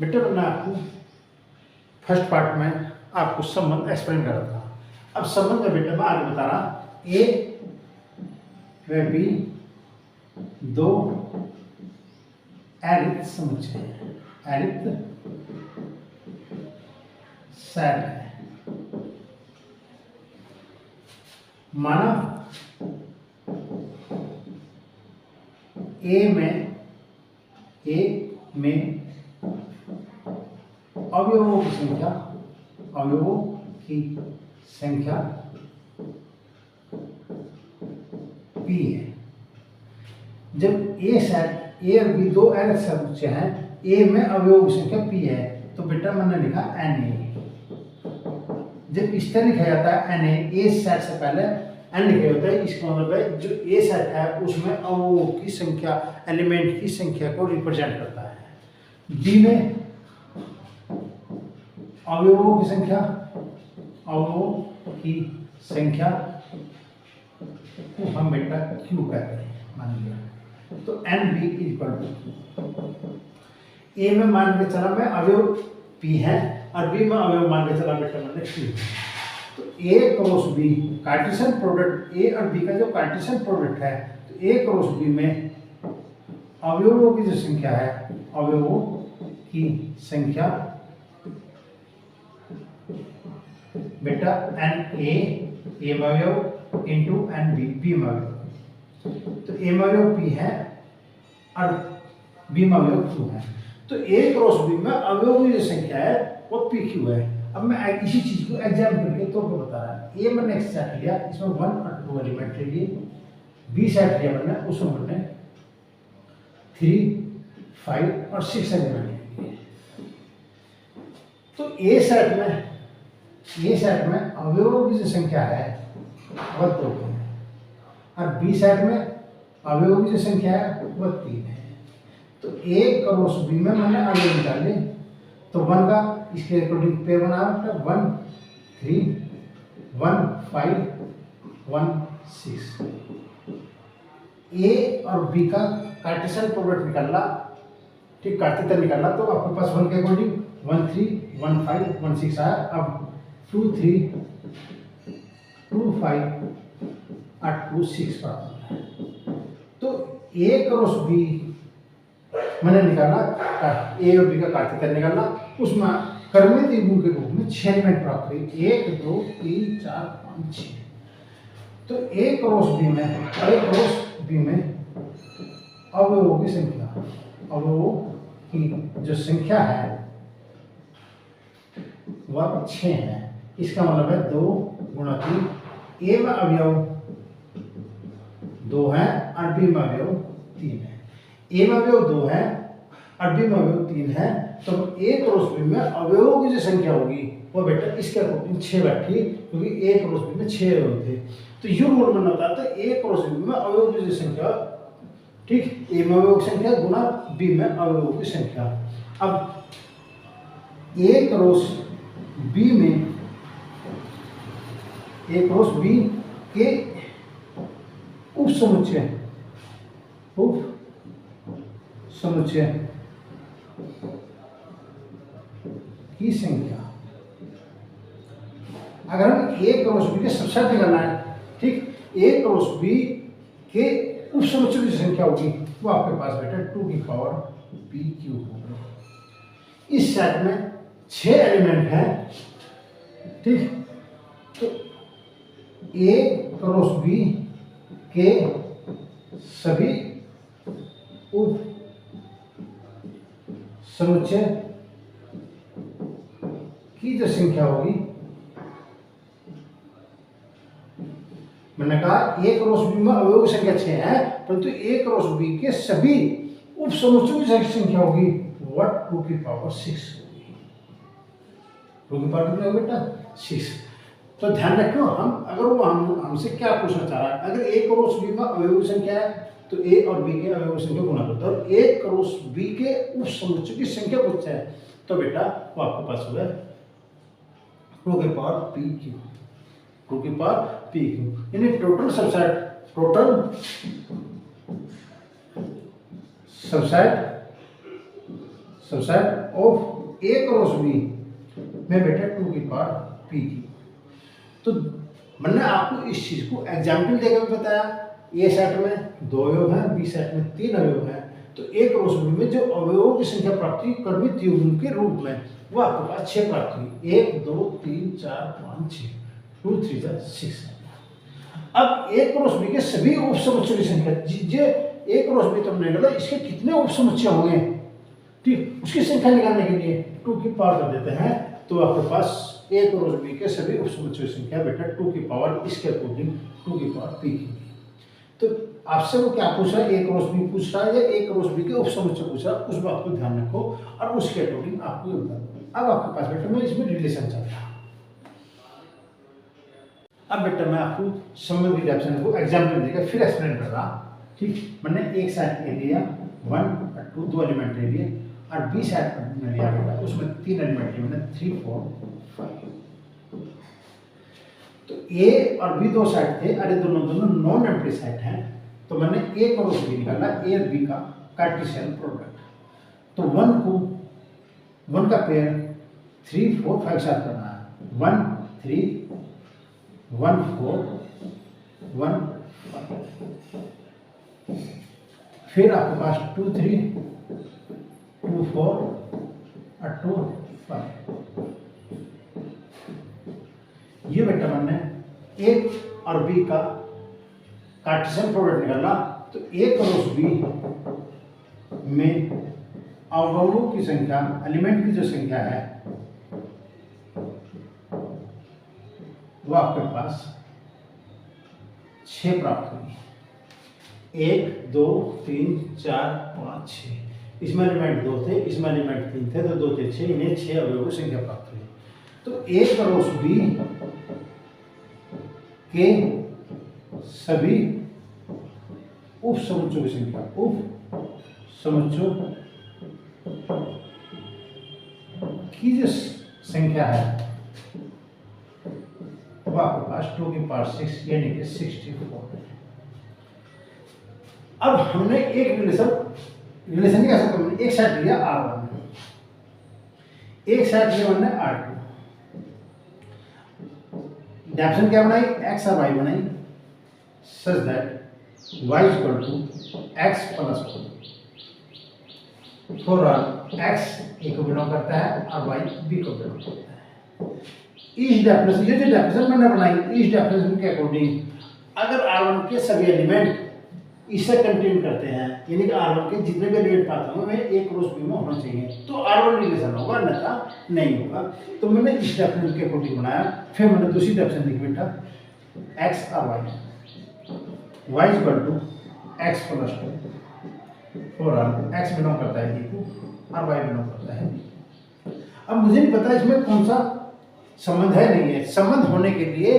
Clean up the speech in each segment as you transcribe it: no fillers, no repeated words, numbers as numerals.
बेटा मैंने आपको फर्स्ट पार्ट में आपको संबंध एक्सप्लेन करा था। अब संबंध में बेटा मैं आगे बता रहा, ए व बी दो एरिथ समुच्चय है, एरिथ सेट है। माना ए में अवयवों की संख्या p है। जब ए और बी दो एरिथ समुच्चय हैं, ए में अवयवों की संख्या p है, तो बेटा मैंने लिखा Na। जब इस तरह लिखा जाता है Na, ए सेट से पहले n लिखा होता है, इसका मतलब है जो ए सेट है उसमें अवयवों की संख्या, एलिमेंट की संख्या को रिप्रेजेंट करता है। बी में अवयवों की संख्या को हम बेटा क्यू कहते हैं, मान लिया। तो एन बी इक्वल टू, ए में मान के चला मैं अवयव पी है और बी में अवयव मान के चला बेटा मैंने क्यू। तो ए क्रॉस बी कार्टेशियन प्रोडक्ट, ए और बी का जो कार्टेशियन प्रोडक्ट है, तो ए क्रॉस बी में अवयवों की जो संख्या है, अवयवों की संख्या बेटा एन ए में अवयव इंटू एन बी में अवयव। तो ए में अवयव पी है और बी में अवयव क्यू है। तो ए क्रॉस बी में अवयवों की जो संख्या है वो पी क्यू है। अब मैं इसी चीज को एग्जाम्पल के तौर पर बता रहा हूँ। ए मैंने एक सेट लिया, इसमें 1 और 2 एलिमेंट लिए। बी सेट लिया मैंने, उसमें मैंने 3, 5 और 6 एलिमेंट लिए। तो ए सेट में अवयवों की जो संख्या है वह 2 है और बी सेट में अवयवों की जो संख्या है वह 3 है। तो ए क्रॉस बी में मैंने अवयव निकाले, तो 1 का इसके अकॉर्डिंग पेयर बना 1 3 1 5 1 6। ए और बी का कार्टेशियन प्रोडक्ट निकालना, ठीक, कार्तीय निकालना, तो आपके पास 1 के अकॉर्डिंग 1 3 1 5 1 6 आया। अब 2 3 2 5 और 2 6 प्राप्त है। तो ए क्रॉस बी मैंने निकाला, ए और बी का कार्तीय निकालना, उसमें क्रमित गुण के रूप में 6 एलिमेंट प्राप्त हुए, 1 2 3 4 5 6। तो ए क्रॉस बी में अवयवों की संख्या, अवयवों की जो संख्या है वह 6 है। इसका मतलब है 2 गुणा 3। ए में अवयव 2 है और बी में अवयव 3 है। ए में अवयव 2 है और बी में अवयव 3 है, तो ए क्रॉस बी में अवयवों की जो संख्या होगी वो बेटा इसके अकॉर्डिंग 6 बैठी, क्योंकि ए क्रॉस बी में 6 अवयव थे। तो यू रूल बनना होता है ए क्रॉस बी में अवयवों की जो संख्या, ठीक, ए में अवयवों की संख्या गुना बी में अवयवों की संख्या। अब ए क्रॉस बी में, ए क्रॉस बी के उप समुच्चय की संख्या, अगर हम ए क्रॉस बी के सबसेट निकालना है, ठीक, ए क्रॉस बी के उप समुच्चय की संख्या होगी वो आपके पास बेटा 2 की पावर पी क्यू होगा। इस सेट में 6 एलिमेंट हैं, ठीक। तो ए क्रॉस बी के सभी उप समुच्चय की जो संख्या होगी, मैंने कहा ए क्रॉस बी में अवयवों की संख्या 6 है, परंतु ए क्रॉस बी के सभी उप समुच्चयों की संख्या होगी वह 2 की पावर 6 होगी। 2 की पावर कितना होगा बेटा 6। तो ध्यान रखो, हम अगर वो हमसे क्या पूछना चाह रहा है, अगर ए क्रॉस बी में अवयवों की संख्या है तो ए और बी के अवयवों की संख्या गुना करता है, और ए क्रॉस बी के उप समुच्चय की संख्या पूछता है, तो बेटा वो आपके पास होगा 2 की पावर पी क्यू, 2 की पावर पी क्यू, यानी total subset subset of A cross B में बेटा 2 की पावर पी की। तो मैंने आपको इस चीज को एग्जाम्पल देकर भी बताया। ए सेट में 2 अवयव हैं, बी सेट में 3 अवयव हैं, तो ए क्रॉस बी में जो अवयवों की संख्या प्राप्त हुई क्रमित युग्म के रूप में वो आपके पास 6 प्राप्त हुई। 1 2 3 4 5 6, 2 3 6। अब ए क्रॉस बी के सभी उपसमुच्चयों की संख्या, जे ए क्रॉस बी तो हमने निकाला, इसके कितने उपसमुच्चय होंगे, ठीक, उसकी संख्या निकालने के लिए 2 की पावर कर देते हैं। तो आपके पास ए क्रॉस बी के सभी उपसमुच्चयों की संख्या बेटा 2 की पावर इसके अकॉर्डिंग 2 की पावर पी की। तो आपसे वो क्या पूछ रहा है, ए क्रॉस बी पूछ रहा है या ए क्रॉस बी के उपसमुच्चय पूछ रहा है, उस बात को ध्यान रखो और उसके अकॉर्डिंग आपको ये बता दो। अब आपके पास बेटा मैं इसमें रिलेशन चल रहा। अब बेटा मैं आपको संबंध रिलेशन को एग्जाम्पल देकर फिर एक्सप्लेन कर रहा, ठीक। मैंने एक साइड ले लिया 1 और 2 दो एलिमेंट ले लिए, और बी साइड पर मैंने लिया बेटा उसमें 3 एलिमेंट लिए मैंने 3 4 5। तो ए और बी दो साइड थे, अरे दोनों नॉन एम्प्टी साइड हैं, तो मैंने ए क्रॉस बी निकाला, ए और बी का कार्टेशियन प्रोडक्ट। तो 1 का पेयर 3 4 5 साथ करना है, 1 3 1 4 1 5। फिर आपके पास 2 3 2 4 और 2 5। ये बेटा मैंने ए और बी का कार्टेशियन प्रोडक्ट निकाला, तो ए क्रॉस बी में अवयवों की संख्या, एलिमेंट की जो संख्या है वो आपके पास 6 प्राप्त हुई। 1 2 3 4 5 6, इसमें एलिमेंट 2 थे, इसमें एलिमेंट 3 थे, तो 2 थे 6, इन्हें 6 अवयवों की संख्या प्राप्त हुई। तो ए क्रॉस बी के सभी उप समुच्चयों की संख्या, उप समुच्चयों की जो संख्या है वो आपके पास 2 की पावर 6 यानी कि 64 है। अब हमने एक रिलेशन कैसे करना, एक साइड लिया R1, एक साइड लिया हमने R2, डेफिनेशन क्या बनाई, x और y बनाई, such that y equal to x plus 2 for all x a को बिलोंग करता है और y b को बिलोंग करता है। इस डेफिनेशन, ये जो डेफिनेशन मैंने बनाई, इस डेफिनेशन के अकॉर्डिंग अगर R1 के सभी एलिमेंट इसे कंटेन करते हैं, यानी कि R1 के जितने भी एलिमेंट पाते होंगे वे ए क्रॉस बी में होना चाहिए, तो R1 रिलेशन होगा, अन्यथा नहीं होगा। तो मैंने इस डेफिनेशन के अकॉर्डिंग बनाया। फिर मैंने दूसरी डेफिनेशन लिखी बेटा x और y equal to x plus 2 for all x belong करता है ए को और y बिलोंग करता है। अब मुझे नहीं पता इसमें कौन सा संबंध है, नहीं है। संबंध होने के लिए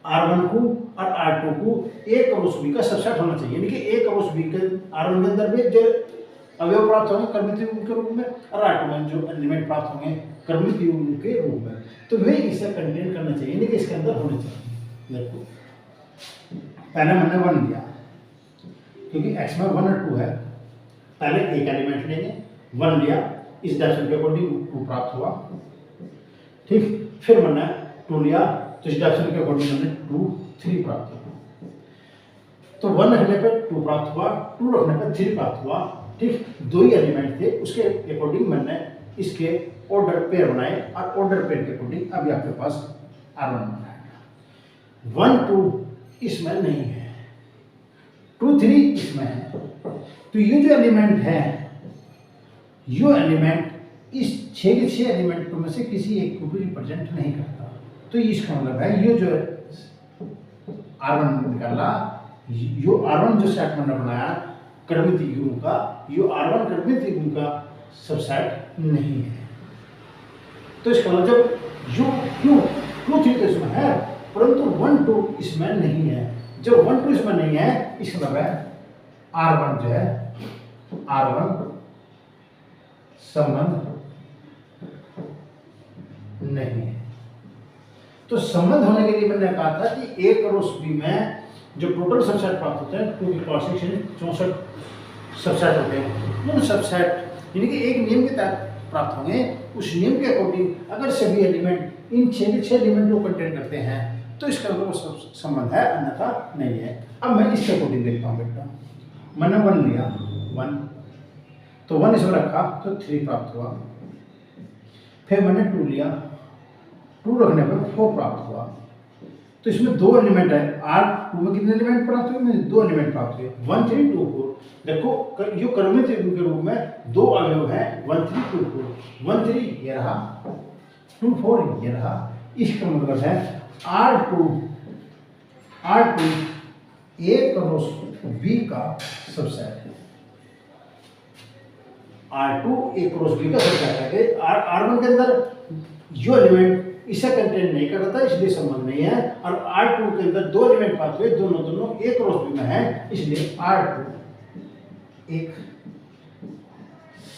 R1 को और R2 को ए क्रॉस बी का सबसेट होना चाहिए, यानी कि ए क्रॉस बी के R1 के अंदर में जो अवयव प्राप्त होंगे क्रमित युग्म के रूप में, और R2 में जो एलिमेंट प्राप्त होंगे क्रमित युग्म के रूप में, तो वे इसे कंटेन करना चाहिए, यानी कि इसके अंदर होने चाहिए। देखो पहले मैंने 1 लिया, क्योंकि x में 1 और 2 है, पहले एक एलिमेंट लेंगे, 1 लिया, इस डेफिनेशन के अकॉर्डिंग 2 प्राप्त हुआ, ठीक। फिर मैंने 2 लिया, तो इस डेफिनेशन के अकॉर्डिंग मैंने 2 3 प्राप्त हुआ। तो 1 रखने पे 2 प्राप्त हुआ, 2 रखने पे 3 प्राप्त हुआ, ठीक। 2 ही एलिमेंट थे, उसके अकॉर्डिंग मैंने इसके ऑर्डर पेयर बनाए, और ऑर्डर पेयर के अकॉर्डिंग अभी आपके पास R1 बनाएगा। 1 2 इसमें नहीं है, 2 3 इसमें है, तो ये जो एलिमेंट है, ये एलिमेंट इस 6 के 6 एलिमेंट में से किसी एक को भी रिप्रेजेंट नहीं करता। तो इसका मतलब है ये जो R1 निकाला, यो R1 जो सेट मैंने बनाया क्रमित युग्म का, यो R1 क्रमित युग्म का सबसेट नहीं है। तो इसका मतलब जब यो क्यों 2 3 तो इसमें है, परंतु 1 2 इसमें नहीं है। जब 1 2 इसमें नहीं है, इसका मतलब है R1 जो है, R1 संबंध नहीं है। तो संबंध होने के लिए मैंने कहा था कि ए क्रॉस बी में जो टोटल सबसेट प्राप्त होते हैं 2 की पावर 6 64 सबसेट होते हैं, उन सबसेट यानी कि एक नियम के तहत प्राप्त होंगे। उस नियम के अकॉर्डिंग अगर सभी एलिमेंट इन 6 के 6 एलिमेंट को कंटेन करते हैं तो इसका वो संबंध है, अन्यथा नहीं है। अब मैं इसके अकॉर्डिंग देखता हूँ बेटा, मैंने 1 लिया, 1 तो 1 इसमें रखा तो 3 प्राप्त हुआ। फिर मैंने 2 लिया, 2 रखने पर 4 प्राप्त हुआ। तो इसमें 2 एलिमेंट है, R2 में कितने एलिमेंट प्राप्त हुए? मुझे 2 एलिमेंट प्राप्त हुए, 1 3 2 4। देखो यो क्रमिक त्रिभुज के रूप में 2 अवयव हैं, 1 3 2 4। 1 3 ये रहा, 2 4 ये रहा। इसका मतलब है R2 A क्रॉस B का सबसेट है। R2 A क्रॉस B का सबसेट है। R1 के अंदर जो एलिमेंट इसे कंटेन नहीं करता इसलिए संबंध नहीं है, और R2 के अंदर 2 एलिमेंट प्राप्त हुए, दोनों A क्रॉस B में है, इसलिए R2 एक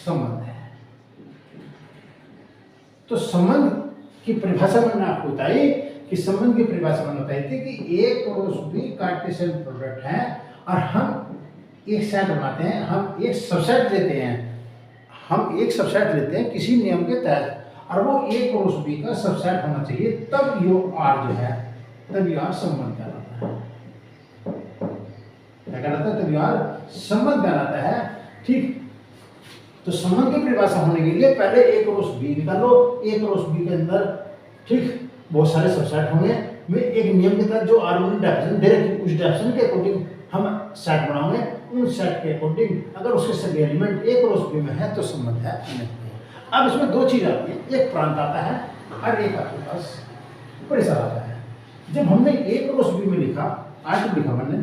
संबंध है। तो संबंध की परिभाषा मैंने आपको बताई कि संबंध की परिभाषा मैंने बताई थी कि A cross B Cartesian product है, और हम एक सेट बनाते हैं, हम एक सबसेट लेते हैं, हम एक सबसेट लेते हैं किसी नियम के तहत, और वो A क्रॉस B का सबसेट होना चाहिए, तब यो R जो है, तब यो R संबंध कहलाता है। क्या कहलाता है? तब यो R संबंध कहलाता है। ठीक, तो संबंध की परिभाषा होने के लिए पहले A क्रॉस B निकालो। A क्रॉस B के अंदर ठीक बहुत सारे सबसेट होंगे। मैं एक नियम के तहत जो R1 डेफिनेशन दे रखी, उस डेफिनेशन के अकॉर्डिंग हम सेट बनाओगे। उन सेट के अकॉर्डिंग अगर उसके सभी एलिमेंट A क्रॉस B में है तो संबंध है, नहीं। अब इसमें 2 चीज आती है, एक प्रांत आता है और एक आपके पास परिसर आता है। जब हमने A क्रॉस B में लिखा, R2 लिखा मैंने,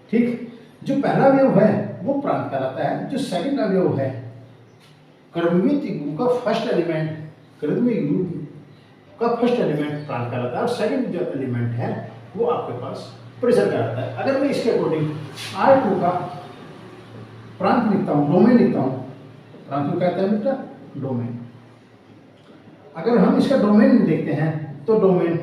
ठीक, जो पहला अवयव है वो प्रांत कहलाता है, जो सेकंड अवयव है क्रमिक त्रिभुज का फर्स्ट एलिमेंट, क्रमिक ग्रुप का फर्स्ट एलिमेंट प्रांत कहलाता है, और सेकंड जो एलिमेंट है वो आपके पास परिसर कहलाता है। अगर मैं इसके अकॉर्डिंग R2 का प्रांत लिखता हूँ, डोमेन लिखता हूँ, प्रांत को कहते हैं बेटा डोमेन। अगर हम इसका डोमेन देखते हैं तो डोमेन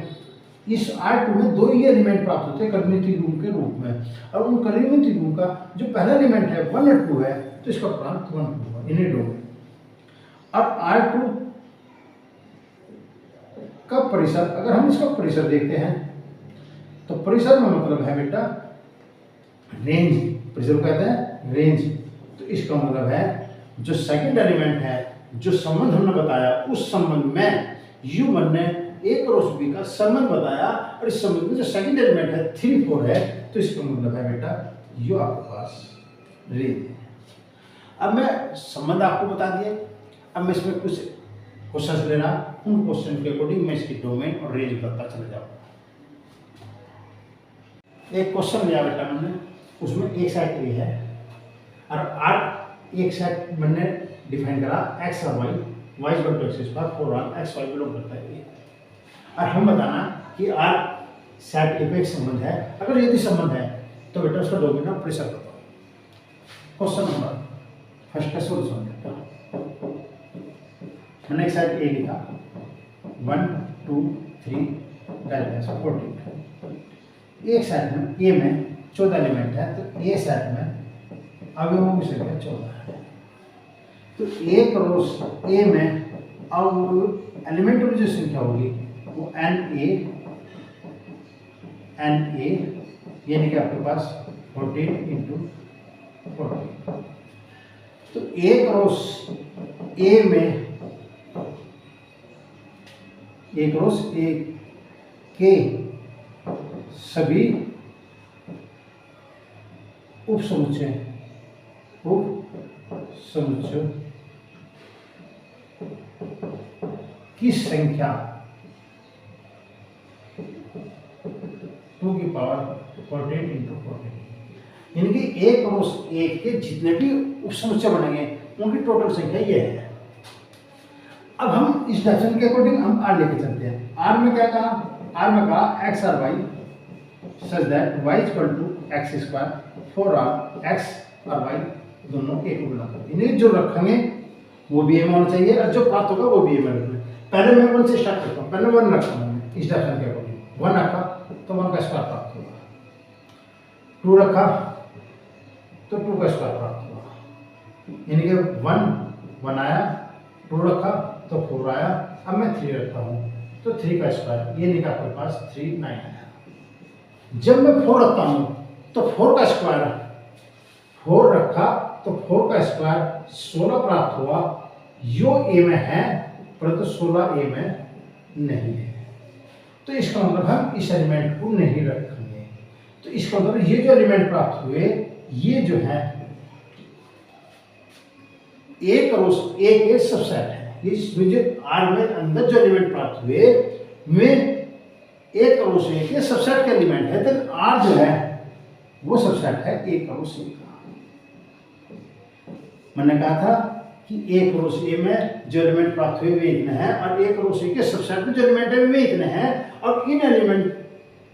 इस R2 में 2 ही एलिमेंट प्राप्त होते हैं क्रमिक त्रिभुज के रूप में, और उन क्रमिक त्रिभुज का जो पहला एलिमेंट है 1 और 2 है तो इसका प्रांत 1 होगा, इन्हें डोमेन। अब R2 का परिसर, अगर हम इसका परिसर देखते हैं तो परिसर में मतलब है बेटा रेंज, परिसर को कहते हैं रेंज। तो इसका मतलब है जो सेकंड एलिमेंट है, जो संबंध हमने बताया, उस संबंध में U1 ने A क्रॉस B का संबंध बताया, और इस संबंध में जो सेकंड एलिमेंट है 3 4 है, तो इसका मतलब है बेटा U आपके पास रेंज है। अब मैं संबंध आपको बता दिया, अब मैं इसमें कुछ क्वेश्चन लेना, उन क्वेश्चन के अकॉर्डिंग मैं इसकी डोमेन और रेंज बताता चला जाऊंगा। एक क्वेश्चन लिया बेटा मैंने, उसमें एक सेट ए है और R एक सेट मैंने डिफाइन करा x और y, y equal to x square for all x y belong करता है ए, और हम बताना कि R सेट ए पे एक संबंध है। अगर यदि संबंध है तो बेटा उसका डोमेन और परिसर बताओ। क्वेश्चन नंबर फर्स्ट का सॉल्यूशन बेटा, मैंने एक सेट ए लिखा 1 2 3 14। एक सेट में ए में 14 एलिमेंट है, तो ए सेट में अवयवों की संख्या 14 है। तो ए क्रॉस ए में अब एलिमेंटों की जो संख्या होगी वो एन ए यानी कि आपके पास 14 इंटू 14। तो ए क्रॉस ए में ए क्रॉस ए के सभी उप समुच्चय की संख्या 2 की पावर 14 इंटू 14, यानी कि ए क्रॉस ए के जितने भी उप समुच्चय बनेंगे उनकी टोटल संख्या ये है। अब हम इस डेफिनेशन के अकॉर्डिंग हम आर लेके चलते हैं। आर में क्या कहा? आर में कहा एक्स और y such that y equal to x square for R x और वाई दोनों एक को बिलोंग करते हैं। इन्हें जो रखेंगे वो भी ए में होना चाहिए और जो प्राप्त होगा वो भी ए में रखना है। पहले मैं 1 से स्टार्ट करता हूँ, पहले 1 रखता हूँ इस डेफिनेशन के अकॉर्डिंग। 1 रखा तो 1 का स्क्वायर प्राप्त होगा, 2 रखा तो 2 का स्क्वायर प्राप्त होगा, यानी कि 1 आया, 2 रखा तो 4 आया, अब मैं 3 रखता हूँ तो 3 का स्क्वायर, ये निकला आपके पास 3 9 आया। जब मैं 4 रखता हूँ तो 4 का स्क्वायर, 4 रखा तो 4 का स्क्वायर 16 प्राप्त हुआ। यो ए में है परंतु 16 ए में नहीं है, तो इसका मतलब हम इस एलिमेंट को नहीं रखेंगे। तो इसका मतलब ये जो एलिमेंट प्राप्त हुए ये जो है एक के सबसेट है। इसमें जो आर में अंदर जो एलिमेंट प्राप्त हुए में एक करोड़ ए के सबसेट का एलिमेंट है, तो आर जो है वो सबसेट है एक करोड़ ए का। मैंने कहा था कि एक करोड़ ए में जो एलिमेंट प्राप्त हुए वे इतने हैं और एक करोड़ ए के सबसेट में जो एलिमेंट है वे इतने हैं। अब इन एलिमेंट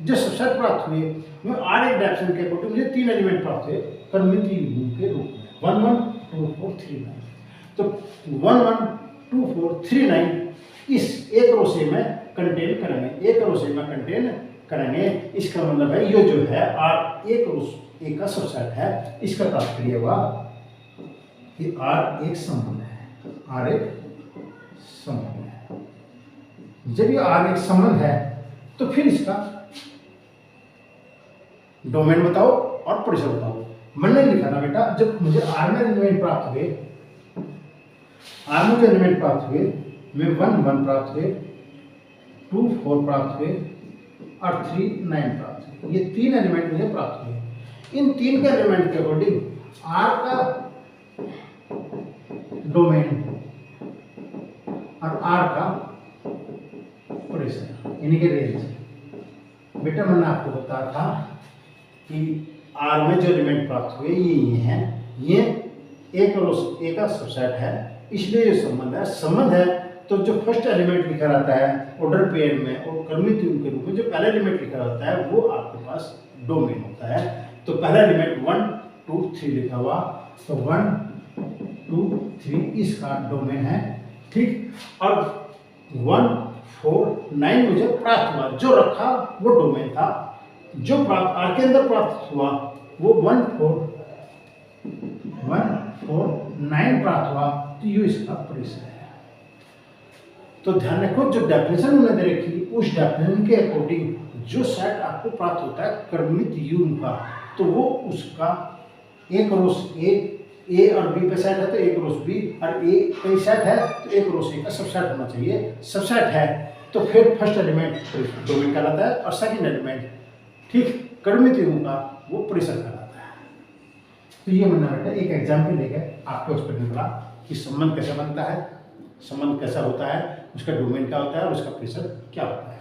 जो सबसेट प्राप्त हुए में आर एक डायरेक्शन के अकॉर्डिंग मुझे 3 एलिमेंट प्राप्त हुए परिमित युग्म के रूप में 1 1 2 4 3 9। तो 1 1 2 4 3 9 इस एक करोड़ ए में कंटेन करेंगे, एक करोड़ ए में कंटेन करेंगे। इसका मतलब है ये जो है आर एक करोड़ ए का सबसेट है। इसका तात्पर्य हुआ कि आर एक संबंध है, आर एक संबंध है। जब ये आर एक संबंध है तो फिर इसका डोमेन बताओ और परिसर बताओ। मैंने लिखा ना बेटा, जब मुझे आर में एलिमेंट प्राप्त हुए, आर में जो एलिमेंट प्राप्त हुए में 1 1 प्राप्त हुए, 2 4 प्राप्त हुए और 3 9 प्राप्त हुए। ये 3 एलिमेंट मुझे प्राप्त हुए। इन 3 के एलिमेंट के अकॉर्डिंग आर का डोमेन और आर का परिसर यानी कि रेंज। बेटा मैंने आपको बताया था कि आर में जो एलिमेंट प्राप्त हुए ये हैं, ये एक और ए का सबसेट है, इसलिए ये संबंध है। तो जो फर्स्ट एलिमेंट लिखा रहता है ऑर्डर पेयर में और क्रमित युग्म के रूप में जो पहला एलिमेंट लिखा रहता है वो आपके पास डोमेन होता है। तो पहला एलिमेंट 1 2 3 लिखा हुआ, तो 1 2 3 इसका डोमेन है, ठीक। और 1 4 9 मुझे प्राप्त हुआ, जो रखा वो डोमेन था। जो प्राप्त आर के अंदर प्राप्त हुआ वो 1 4 9 प्राप्त हुआ, तो ये इसका परिसर है। तो ध्यान रखो, जो डेफिनेशन उन्होंने दे रखी उस डेफिनेशन के अकॉर्डिंग जो सेट आपको प्राप्त होता है क्रमित युग्म का, तो वो उसका एक रोस ए और बी पे सेट है तो एक रोस बी, और ए कई सेट है तो एक रोस ए का सबसेट होना चाहिए। सबसेट है तो फिर फर्स्ट एलिमेंट डोमेन कहलाता है और सेकंड एलिमेंट, ठीक, क्रमित युग्म का वो परिसर कहलाता है। तो ये मैंने बेटा एक एग्जाम्पल लेकर आपको एक्सप्लेन करा कि संबंध कैसे बनता है, संबंध कैसा होता है, उसका डोमेन क्या होता है और उसका परिसर क्या होता है।